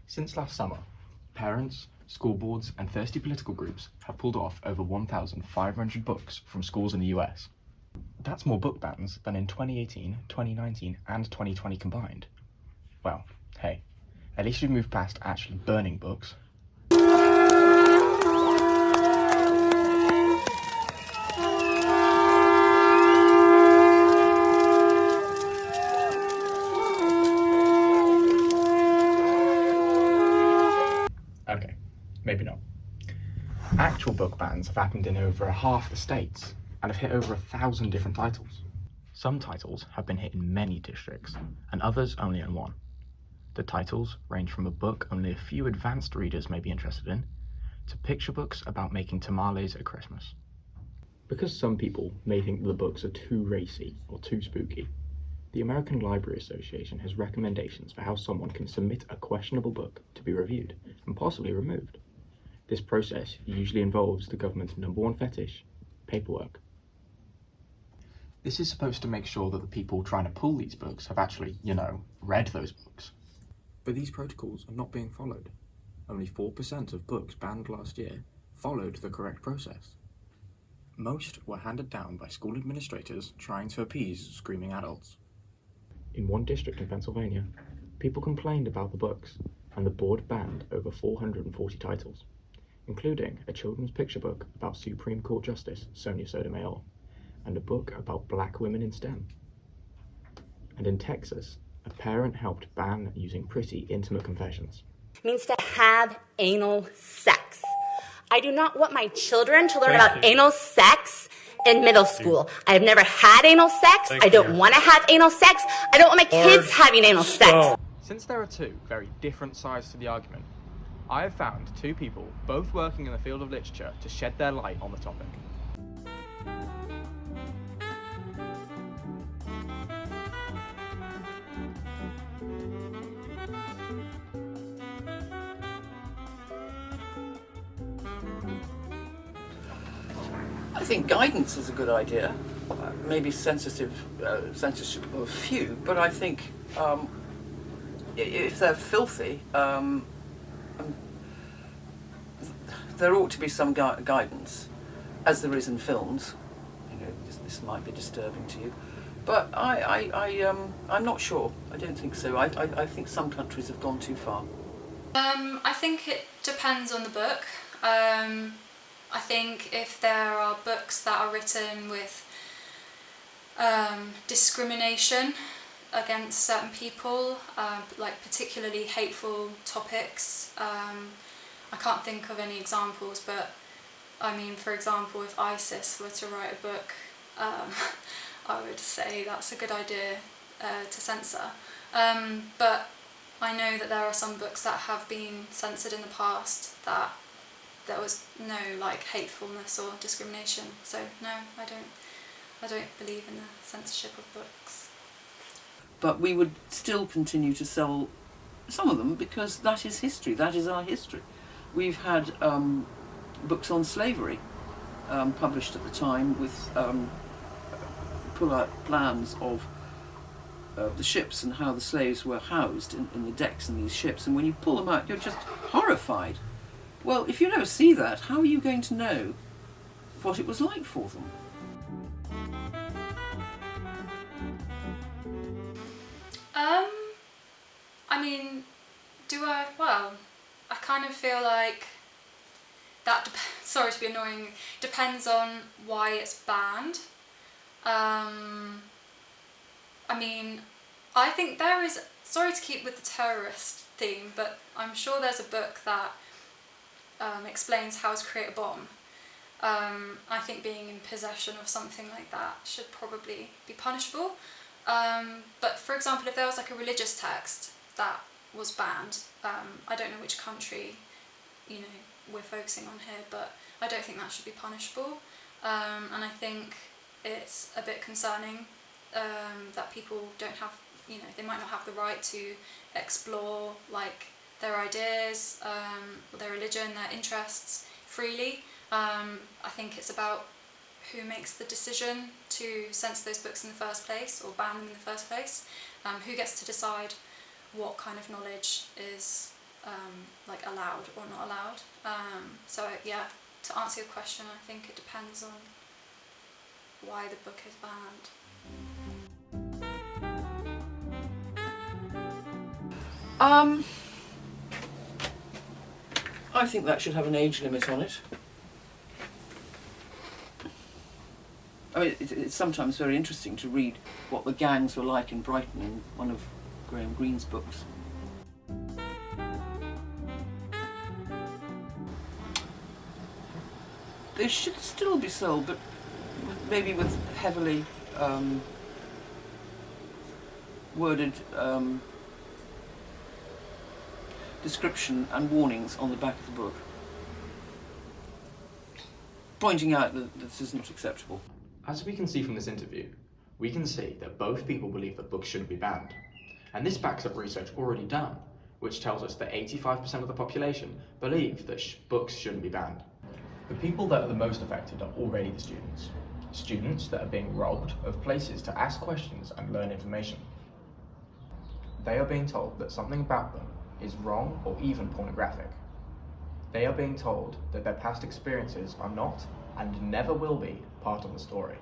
Since last summer, parents, school boards, and thirsty political groups have pulled off over 1,500 books from schools in the US. That's more book bans than in 2018, 2019, and 2020 combined. Well, hey, at least we've moved past actually burning books. Okay, maybe not. Actual book bans have happened in over half the states and have hit over 1,000 different titles. Some titles have been hit in many districts, and others only in one. The titles range from a book only a few advanced readers may be interested in, to picture books about making tamales at Christmas. Because some people may think the books are too racy or too spooky, the American Library Association has recommendations for how someone can submit a questionable book to be reviewed and possibly removed. This process usually involves the government's number one fetish, paperwork. This is supposed to make sure that the people trying to pull these books have actually, read those books. But these protocols are not being followed. Only 4% of books banned last year followed the correct process. Most were handed down by school administrators trying to appease screaming adults. In one district in Pennsylvania, people complained about the books, and the board banned over 440 titles, including a children's picture book about Supreme Court Justice Sonia Sotomayor, and a book about black women in STEM. And in Texas, a parent helped ban using pretty intimate confessions. Means to have anal sex. I do not want my children to learn about anal sex in middle school. I have never had anal sex. I don't want to have anal sex. I don't want my kids having anal sex. Since there are two very different sides to the argument, I have found two people both working in the field of literature to shed their light on the topic. I think guidance is a good idea. Maybe censorship of a few, but I think if they're filthy, there ought to be some guidance, as there is in films. This might be disturbing to you, but I'm not sure. I don't think so. I think some countries have gone too far. I think it depends on the book. I think if there are books that are written with discrimination against certain people, like particularly hateful topics, I can't think of any examples, but I mean, for example, if ISIS were to write a book, I would say that's a good idea to censor. But I know that there are some books that have been censored in the past that there was no hatefulness or discrimination. So no, I don't believe in the censorship of books. But we would still continue to sell some of them because that is history. That is our history. We've had books on slavery published at the time with pull-out plans of the ships and how the slaves were housed in the decks in these ships. And when you pull them out, you're just horrified. Well, if you never see that, how are you going to know what it was like for them? I mean, I kind of feel like that, sorry to be annoying, depends on why it's banned. I mean, I think there is, sorry to keep with the terrorist theme, but I'm sure there's a book that explains how to create a bomb. I think being in possession of something like that should probably be punishable. But for example, if there was a religious text that was banned, I don't know which country we're focusing on here, but I don't think that should be punishable. And I think it's a bit concerning that people don't have, they might not have the right to explore their ideas, their religion, their interests freely. I think it's about who makes the decision to censor those books in the first place or ban them in the first place. Who gets to decide what kind of knowledge is allowed or not allowed. So yeah, to answer your question, I think it depends on why the book is banned. I think that should have an age limit on it. I mean, it's sometimes very interesting to read what the gangs were like in Brighton in one of Graham Greene's books. They should still be sold, but maybe with heavily worded description and warnings on the back of the book, pointing out that this is not acceptable. As we can see from this interview, we can see that both people believe that books shouldn't be banned. And this backs up research already done, which tells us that 85% of the population believe that books shouldn't be banned. The people that are the most affected are already the students. Students that are being robbed of places to ask questions and learn information. They are being told that something about them is wrong or even pornographic. They are being told that their past experiences are not and never will be part of the story.